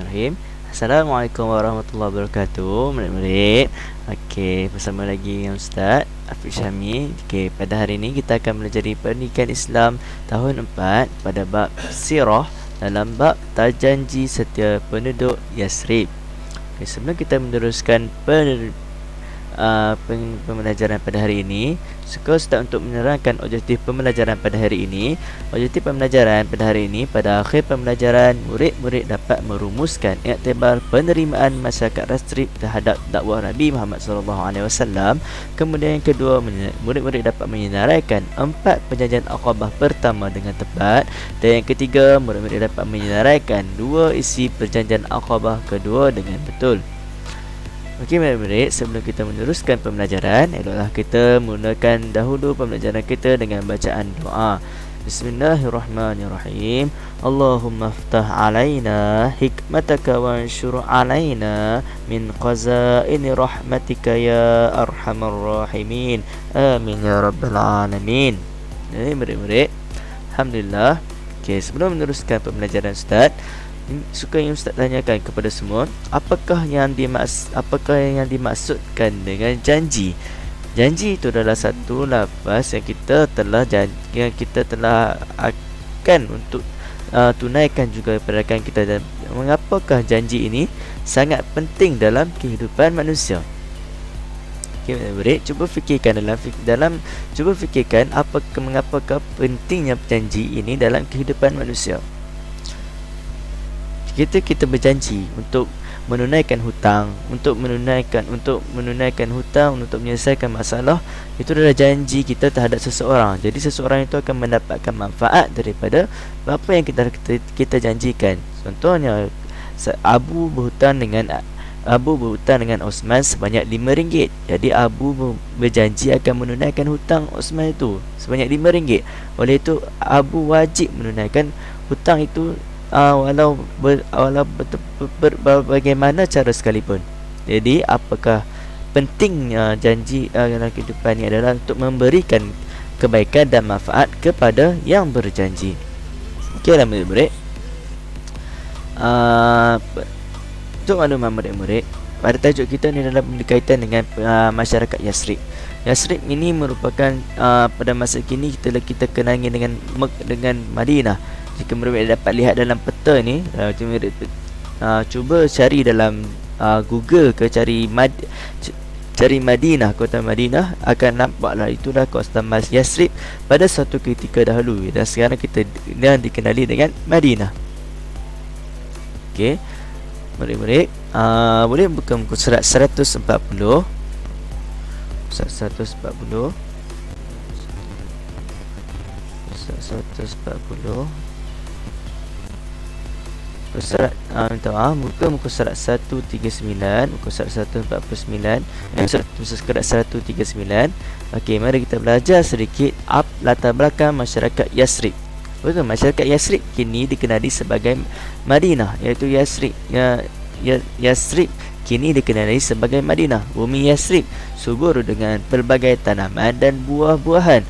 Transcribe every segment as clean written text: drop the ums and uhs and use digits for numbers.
Bismillahirrahmanirrahim. Assalamualaikum warahmatullahi wabarakatuh, murid-murid. Okey, bersama lagi dengan Ustaz Afiq Syami. Okey, pada hari ini kita akan belajar pendidikan Islam tahun 4 pada bab sirah dalam bab terjanji setiap penduduk Yasrib. Okey, sebelum kita meneruskan pembelajaran pada hari ini, suka Ustaz untuk menerangkan objektif pembelajaran pada hari ini. Objektif pembelajaran pada hari ini, pada akhir pembelajaran, murid-murid dapat merumuskan iktibar penerimaan masyarakat Yasrib terhadap dakwah Nabi Muhammad SAW. Kemudian yang kedua, murid-murid dapat menyenaraikan 4 perjanjian Aqabah pertama dengan tepat. Dan yang ketiga, murid-murid dapat menyenaraikan 2 isi perjanjian Aqabah kedua dengan betul. Okey murid-murid, sebelum kita meneruskan pembelajaran, eloklah kita mulakan dahulu pembelajaran kita dengan bacaan doa. Bismillahirrahmanirrahim. Allahumma ftah alaina hikmataka wa anshur alaina min qazaini rahmatika ya arhamar rahimin. Amin ya rabbal alamin. Murid-murid, alhamdulillah. Okey, sebelum meneruskan pembelajaran Ustaz, suka yang Ustaz tanyakan kepada semua, apakah yang dimaksudkan dengan janji? Janji itu adalah satu lafaz yang kita telah akan untuk tunaikan juga perkara kita. Dan mengapakah janji ini sangat penting dalam kehidupan manusia? Okey, murid, cuba fikirkan mengapakah pentingnya janji ini dalam kehidupan manusia. Kita berjanji untuk menunaikan hutang, untuk menyelesaikan masalah. Itu adalah janji kita terhadap seseorang. Jadi seseorang itu akan mendapatkan manfaat daripada apa yang kita janjikan. Contohnya, Abu berhutang dengan Osman sebanyak RM5. Jadi Abu berjanji akan menunaikan hutang Osman itu sebanyak RM5. Oleh itu Abu wajib menunaikan hutang itu, walau bagaimana cara sekalipun. Jadi apakah pentingnya janji dalam kehidupan ini adalah untuk memberikan kebaikan dan manfaat kepada yang berjanji. Okeylah murid-murid, untuk makluman murid-murid, pada tajuk kita ni adalah berkaitan dengan masyarakat Yasrib. Yasrib ini merupakan pada masa kini kita kenali dengan Madinah. Jika murid dapat lihat dalam peta ni, cuba cari dalam Google ke, cari Madinah, kota Madinah, akan nampaklah itulah kota Yasrib pada suatu ketika dahulu, dan sekarang kita dikenali dengan Madinah. Okey, murid-murid, boleh buka muka surat 140. Surat 140. Surat buka muka surat 139, muka surat 149, surat 139. Okey, mari kita belajar sedikit latar belakang masyarakat Yasrib. Betul, masyarakat Yasrib kini dikenali sebagai Madinah, iaitu Yasrib kini dikenali sebagai Madinah. Bumi Yasrib subur dengan pelbagai tanaman dan buah-buahan.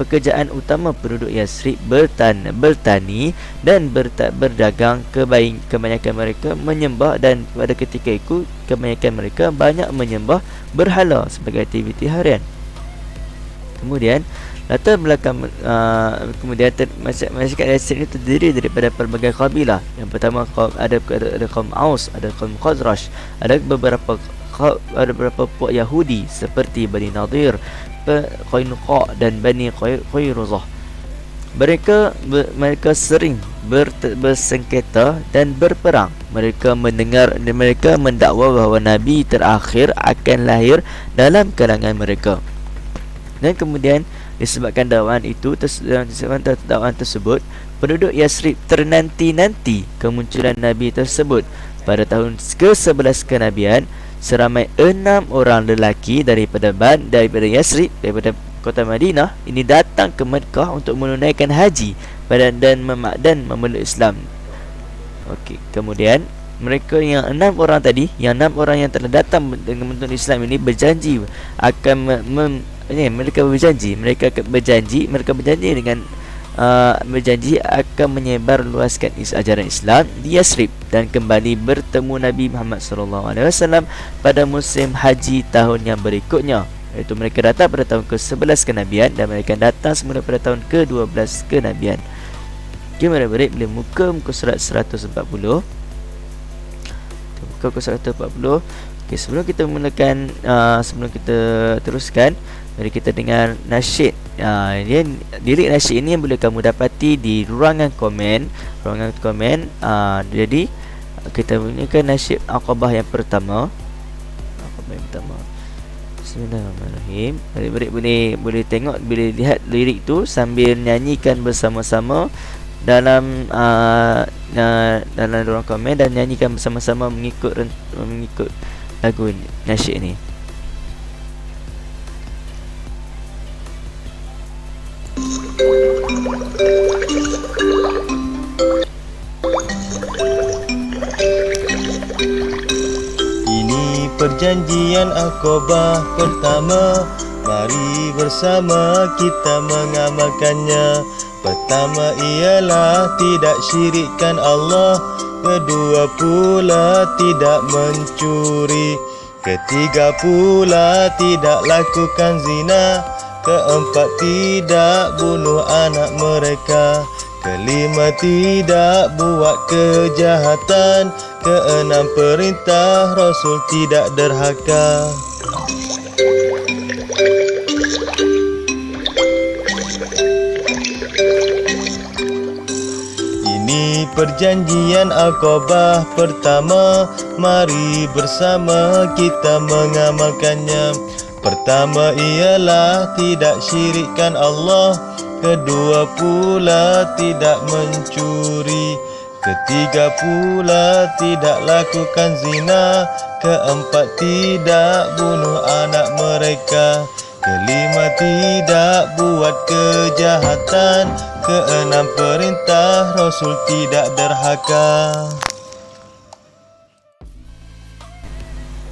Pekerjaan utama penduduk Yasrib bertani dan berdagang. Kebanyakan mereka menyembah, dan pada ketika itu kebanyakan mereka banyak menyembah berhala sebagai aktiviti harian. Kemudian latar belakang masyarakat Yasrib ini terdiri daripada pelbagai kabilah. Yang pertama ada kaum Aus, ada kaum Khazraj, ada beberapa puak Yahudi seperti Bani Nadir, Qainuqa dan Bani Qairuzah. Mereka sering bersengketa dan berperang. Mereka mendakwa bahawa Nabi terakhir akan lahir dalam kalangan mereka. Dan kemudian disebabkan dakwaan tersebut, penduduk Yasrib ternanti-nanti kemunculan Nabi tersebut. Pada tahun ke-11 kenabian, seramai 6 orang lelaki daripada Yasrib, daripada kota Madinah ini, datang ke Mekah untuk menunaikan haji dan memeluk Islam. Okey, kemudian mereka yang 6 orang tadi, yang telah datang dengan memeluk Islam ini berjanji akan mereka berjanji dengan berjanji akan menyebar luaskan ajaran Islam di Yasrib dan kembali bertemu Nabi Muhammad SAW pada musim haji tahun yang berikutnya, iaitu mereka datang pada tahun ke-11 kenabian dan mereka datang semula pada tahun ke-12 kenabian. Okay, murid-murid boleh muka surat 140. Muka 140. Okay, sebelum kita mulakan, sebelum kita teruskan, mari kita dengar nasyid. Lirik nasyid ini yang boleh kamu dapati di ruangan komen. Jadi kita mulakan nasyid Aqabah yang pertama. Bismillahirrahmanirrahim. Murid-murid boleh tengok, boleh lihat lirik tu sambil nyanyikan bersama-sama dalam ruang komen dan nyanyikan bersama-sama mengikut lagu nasyid ini. Ini perjanjian Aqabah pertama, mari bersama kita mengamalkannya. Pertama ialah tidak syirikkan Allah, kedua pula tidak mencuri, ketiga pula tidak lakukan zina, keempat tidak bunuh anak mereka, kelima tidak buat kejahatan, keenam perintah Rasul tidak derhaka. Ini perjanjian Aqabah pertama, mari bersama kita mengamalkannya. Pertama ialah tidak syirikkan Allah, kedua pula tidak mencuri, ketiga pula tidak lakukan zina, keempat tidak bunuh anak mereka, kelima tidak buat kejahatan, keenam perintah Rasul tidak derhaka.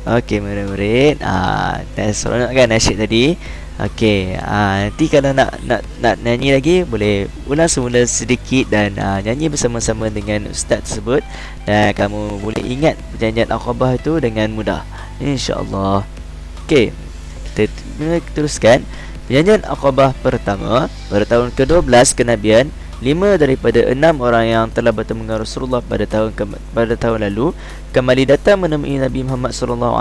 Okey murid-murid, dah seronok kan nasyid tadi. Okey, nanti kalau nak nyanyi lagi boleh ulang semula sedikit dan nyanyi bersama-sama dengan ustaz tersebut dan kamu boleh ingat perjanjian Aqabah itu dengan mudah, insya-Allah. Okey, kita teruskan. Perjanjian Aqabah pertama pada tahun ke-12 kenabian, 5 daripada 6 orang yang telah bertemu dengan Rasulullah pada tahun lalu kembali datang menemui Nabi Muhammad SAW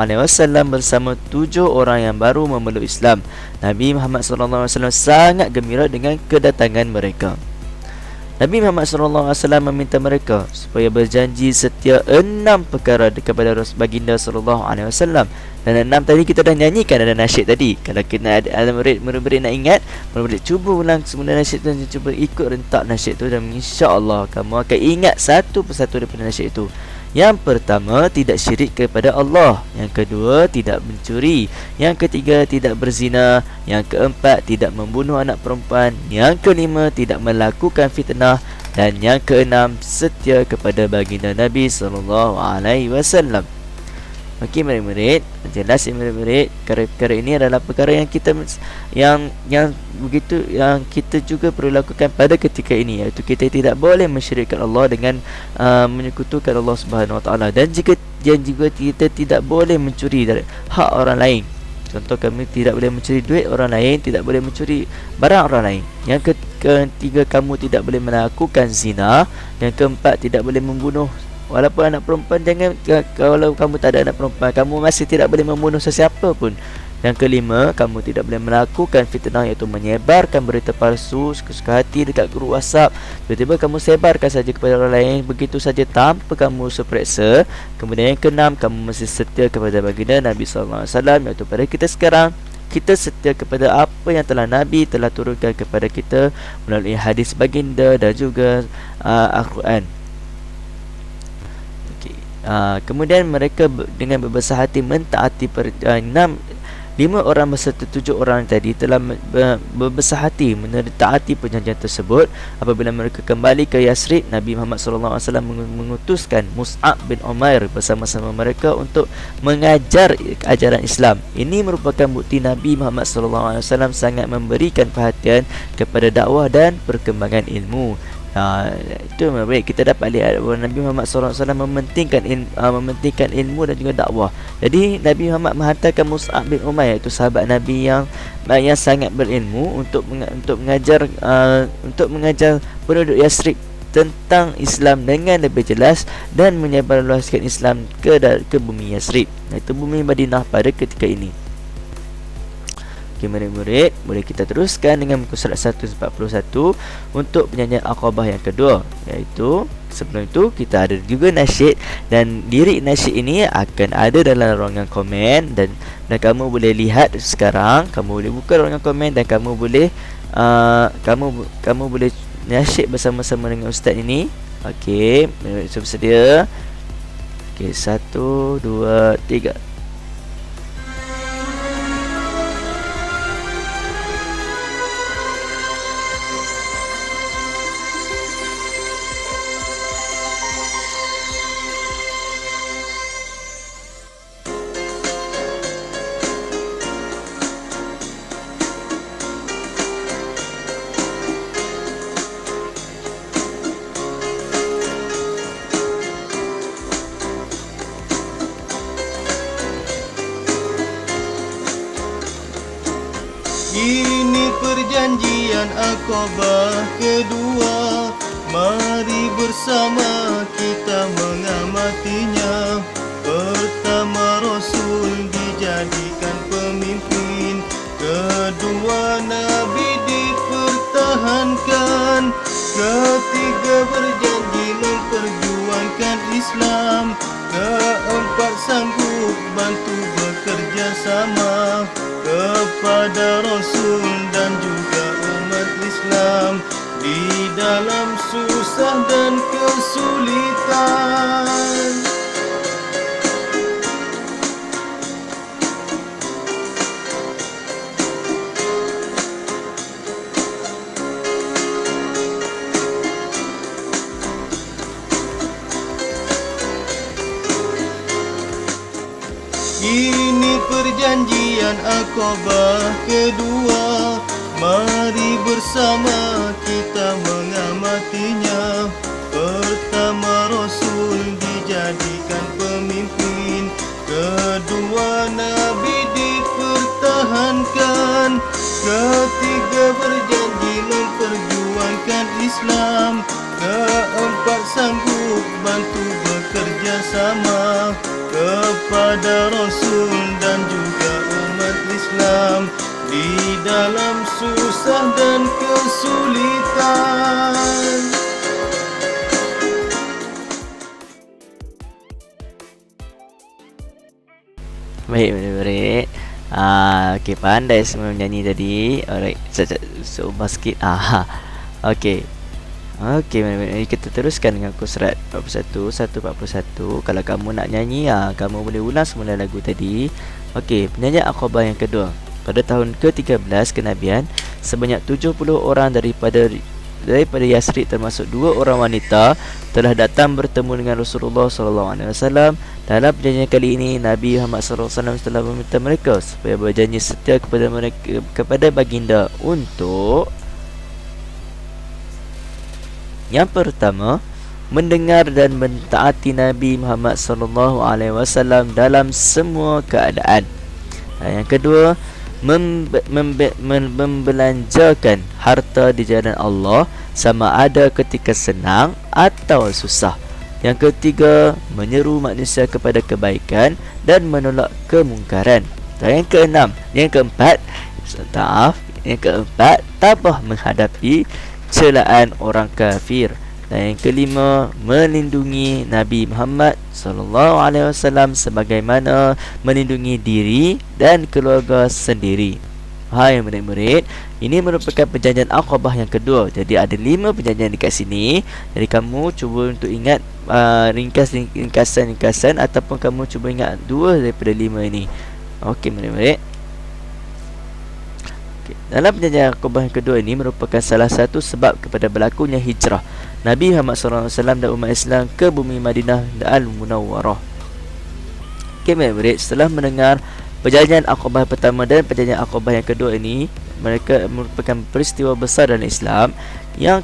bersama 7 orang yang baru memeluk Islam. Nabi Muhammad SAW sangat gembira dengan kedatangan mereka. Nabi Muhammad SAW meminta mereka supaya berjanji setia 6 perkara kepada baginda SAW. Dan 6 tadi kita dah nyanyikan dalam nasyid tadi. Kalau kena ada murid-murid nak ingat, murid-murid cuba ulang semula nasyid tu dan cuba ikut rentak nasyid tu dan insya-Allah kamu akan ingat satu persatu daripada nasyid itu. Yang pertama, tidak syirik kepada Allah. Yang kedua, tidak mencuri. Yang ketiga, tidak berzina. Yang keempat, tidak membunuh anak perempuan. Yang kelima, tidak melakukan fitnah. Dan yang keenam, setia kepada baginda Nabi SAW. Okey murid-murid, jelas ya murid-murid, perkara ini adalah perkara yang kita yang kita juga perlu lakukan pada ketika ini, iaitu kita tidak boleh mensyirikkan Allah dengan menyekutukan Allah Subhanahu Wa Taala, dan juga kita tidak boleh mencuri dari hak orang lain. Contoh, kami tidak boleh mencuri duit orang lain, tidak boleh mencuri barang orang lain. Yang ketiga, kamu tidak boleh melakukan zina. Yang keempat, tidak boleh membunuh walaupun anak perempuan. Kalau kamu tak ada anak perempuan, kamu masih tidak boleh membunuh sesiapa pun. Yang kelima, kamu tidak boleh melakukan fitnah, iaitu menyebarkan berita palsu suka hati dekat grup WhatsApp. Tiba-tiba kamu sebarkan saja kepada orang lain begitu saja tanpa kamu periksa. Kemudian yang keenam, kamu mesti setia kepada baginda Nabi SAW, iaitu pada kita sekarang kita setia kepada apa yang telah Nabi telah turunkan kepada kita melalui hadis baginda dan juga Al-Quran. Kemudian mereka dengan berbesar hati mentaati 5 orang beserta 7 orang tadi telah berbesar hati menaati perjanjian tersebut. Apabila mereka kembali ke Yasrib, Nabi Muhammad SAW mengutuskan Mus'ab bin Umair bersama-sama mereka untuk mengajar ajaran Islam. Ini merupakan bukti Nabi Muhammad SAW sangat memberikan perhatian kepada dakwah dan perkembangan ilmu. Itu baik, kita dapat lihat bahawa Nabi Muhammad SAW mementingkan ilmu dan juga dakwah. Jadi Nabi Muhammad menghantarkan Mus'ab bin Umair, iaitu sahabat Nabi yang sangat berilmu, untuk mengajar penduduk Yasrib tentang Islam dengan lebih jelas dan menyebarluaskan Islam ke bumi Yasrib, iaitu bumi Madinah pada ketika ini. Okey, murid-murid, boleh kita teruskan dengan muka surat 141 untuk penyanyian Aqabah yang kedua, iaitu sebelum itu kita ada juga nasyid, dan lirik nasyid ini akan ada dalam ruangan komen, dan kamu boleh lihat sekarang, kamu boleh buka ruangan komen dan kamu boleh kamu boleh nasyid bersama-sama dengan ustaz ini. Okey, sudah bersedia? Okey, 1 2 3. Ini perjanjian Aqabah kedua, mari bersama kita mengamatinya. Pertama, Rasul dijadikan pemimpin, kedua, Nabi dipertahankan, ketiga, berjanji memperjuangkan Islam, keempat, sanggup bantu bekerja sama kepada Rasul dan juga umat Islam di dalam susah dan kesulitan. Ini perjanjian Aqabah kedua, mari bersama kita mengamatinya. Pertama, Rasul dijadikan pemimpin, kedua, Nabi dipertahankan, ketiga, berjanji memperjuangkan Islam, keempat, sanggup bantu bekerja sama kepada Rasul dan juga umat Islam di dalam susah dan kesulitan. Baik, murid-murid. Okey, pandai semua menyanyi tadi. Alright, seubah sikit. Okey. Okey, kita teruskan dengan muka surat 141. Kalau kamu nak nyanyi, kamu boleh ulang semula lagu tadi. Okey, penyanyian Aqabah yang kedua. Pada tahun ke-13 kenabian, sebanyak 70 orang daripada Yasrib, termasuk 2 orang wanita, telah datang bertemu dengan Rasulullah SAW. Dalam perjanjian kali ini, Nabi Muhammad SAW telah meminta mereka supaya berjanji setia kepada baginda untuk: yang pertama, mendengar dan mentaati Nabi Muhammad SAW dalam semua keadaan. Dan yang kedua, membelanjakan harta di jalan Allah sama ada ketika senang atau susah. Yang ketiga, menyeru manusia kepada kebaikan dan menolak kemungkaran. Dan yang keempat, tabah menghadapi celaan orang kafir. Dan yang kelima, melindungi Nabi Muhammad SAW sebagaimana melindungi diri dan keluarga sendiri. Hai murid-murid, ini merupakan perjanjian Aqabah yang kedua. Jadi ada 5 perjanjian dekat sini. Jadi kamu cuba untuk ingat ringkasan ataupun kamu cuba ingat 2 daripada 5 ini. Okey murid-murid. Dalam perjanjian Aqabah yang kedua ini merupakan salah satu sebab kepada berlakunya hijrah Nabi Muhammad SAW dan umat Islam ke bumi Madinah dan Al-Munawwarah. Okey, murid, setelah mendengar perjanjian Aqabah pertama dan perjanjian Aqabah yang kedua ini, mereka merupakan peristiwa besar dalam Islam yang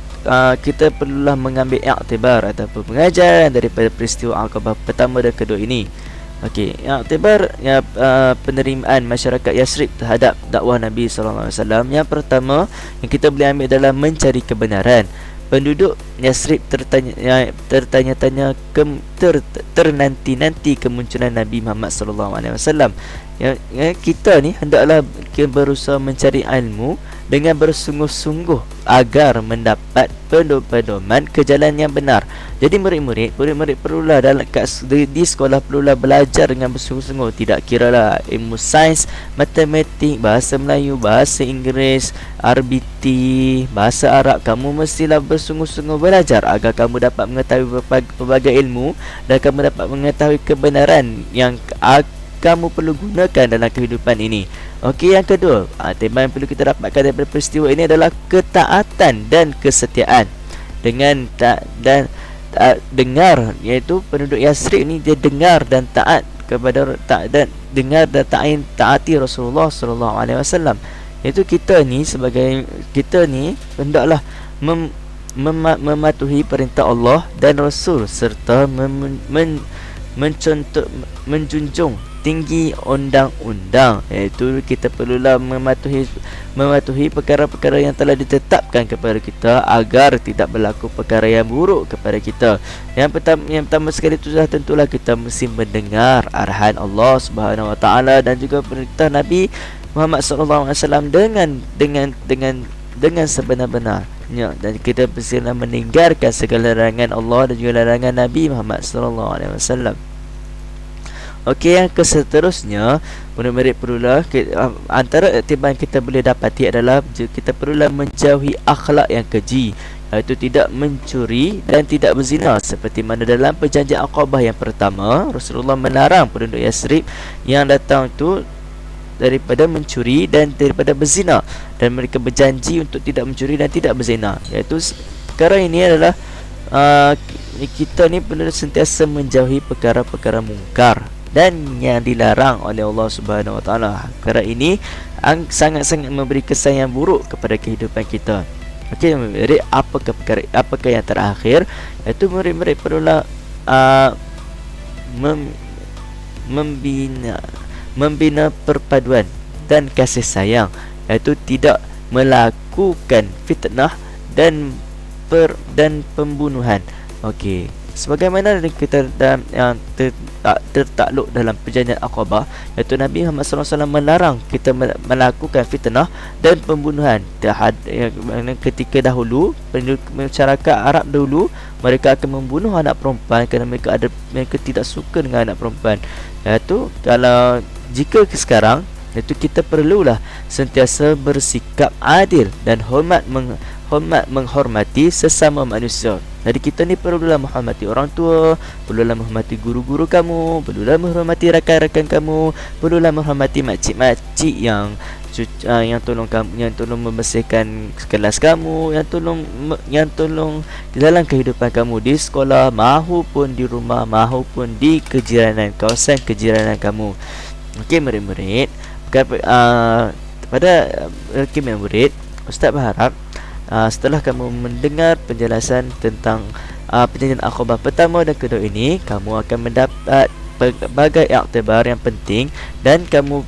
kita perlulah mengambil iktibar ataupun pengajaran daripada peristiwa Aqabah pertama dan kedua ini. Okey, iktibar penerimaan masyarakat Yasrib terhadap dakwah Nabi sallallahu alaihi wasallam. Yang pertama yang kita boleh ambil adalah mencari kebenaran. Penduduk Yasrib tertanya-tanya ternanti-nanti kemunculan Nabi Muhammad sallallahu alaihi wasallam. Kita ni hendaklah berusaha mencari ilmu dengan bersungguh-sungguh agar mendapat pedoman ke jalan yang benar. Jadi murid-murid perlulah di sekolah perlulah belajar dengan bersungguh-sungguh. Tidak kiralah ilmu sains, matematik, bahasa Melayu, bahasa Inggeris, RBT, bahasa Arab, kamu mestilah bersungguh-sungguh belajar agar kamu dapat mengetahui pelbagai ilmu dan kamu dapat mengetahui kebenaran yang kamu perlu gunakan dalam kehidupan ini. Okey, yang kedua, tema yang perlu kita dapatkan daripada peristiwa ini adalah ketaatan dan kesetiaan. Dengan dengar, iaitu penduduk Yasrib ni dia dengar dan taat kepada dengar dan taati Rasulullah sallallahu alaihi wasallam. Iaitu kita ni hendaklah mematuhi perintah Allah dan Rasul serta menjunjung tinggi undang-undang, iaitu kita perlulah mematuhi perkara-perkara yang telah ditetapkan kepada kita agar tidak berlaku perkara yang buruk kepada kita. Yang pertama sekali itu tentulah kita mesti mendengar arahan Allah Subhanahu Wa Taala dan juga perintah Nabi Muhammad sallallahu alaihi wasallam dengan sebenar-benarnya, dan kita mestilah meninggalkan segala larangan Allah dan juga larangan Nabi Muhammad sallallahu alaihi wasallam. Okey, yang seterusnya murid-murid perlulah antara iktibar yang kita boleh dapati adalah kita perlulah menjauhi akhlak yang keji, iaitu tidak mencuri dan tidak berzina. Seperti mana dalam perjanjian Aqabah yang pertama, Rasulullah melarang penduduk Yasrib yang datang itu daripada mencuri dan daripada berzina, dan mereka berjanji untuk tidak mencuri dan tidak berzina. Iaitu perkara ini adalah kita ni perlu sentiasa menjauhi perkara-perkara mungkar dan yang dilarang oleh Allah Subhanahu Wa Taala. Perkara ini sangat-sangat memberi kesan yang buruk kepada kehidupan kita. Okey, murid, apakah yang terakhir, iaitu murid-murid perlulah membina perpaduan dan kasih sayang, iaitu tidak melakukan fitnah dan pembunuhan. Okey, sebagaimana kita yang tertakluk dalam perjanjian Aqabah, iaitu Nabi Muhammad SAW melarang kita melakukan fitnah dan pembunuhan. Ketika dahulu masyarakat Arab dahulu, mereka akan membunuh anak perempuan kerana mereka tidak suka dengan anak perempuan. Iaitu jika sekarang, iaitu kita perlulah sentiasa bersikap adil dan menghormati sesama manusia. Jadi kita ni perlulah menghormati orang tua, perlulah menghormati guru-guru kamu, perlulah menghormati rakan-rakan kamu, perlulah menghormati makcik-makcik yang tolong kamu, yang tolong membersihkan kelas kamu, yang tolong dalam kehidupan kamu di sekolah, mahupun di rumah, mahupun di kawasan kejiranan kamu. Okey, murid-murid, pada murid, Ustaz berharap setelah kamu mendengar penjelasan tentang perjanjian Aqabah pertama dan kedua ini, kamu akan mendapat berbagai iktibar yang penting dan kamu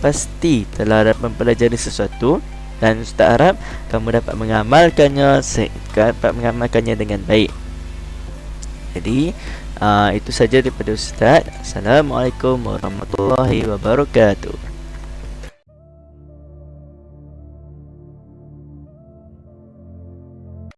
pasti telah dapat mempelajari sesuatu, dan Ustaz harap kamu dapat mengamalkannya dengan baik. Jadi itu saja daripada Ustaz. Assalamualaikum warahmatullahi wabarakatuh.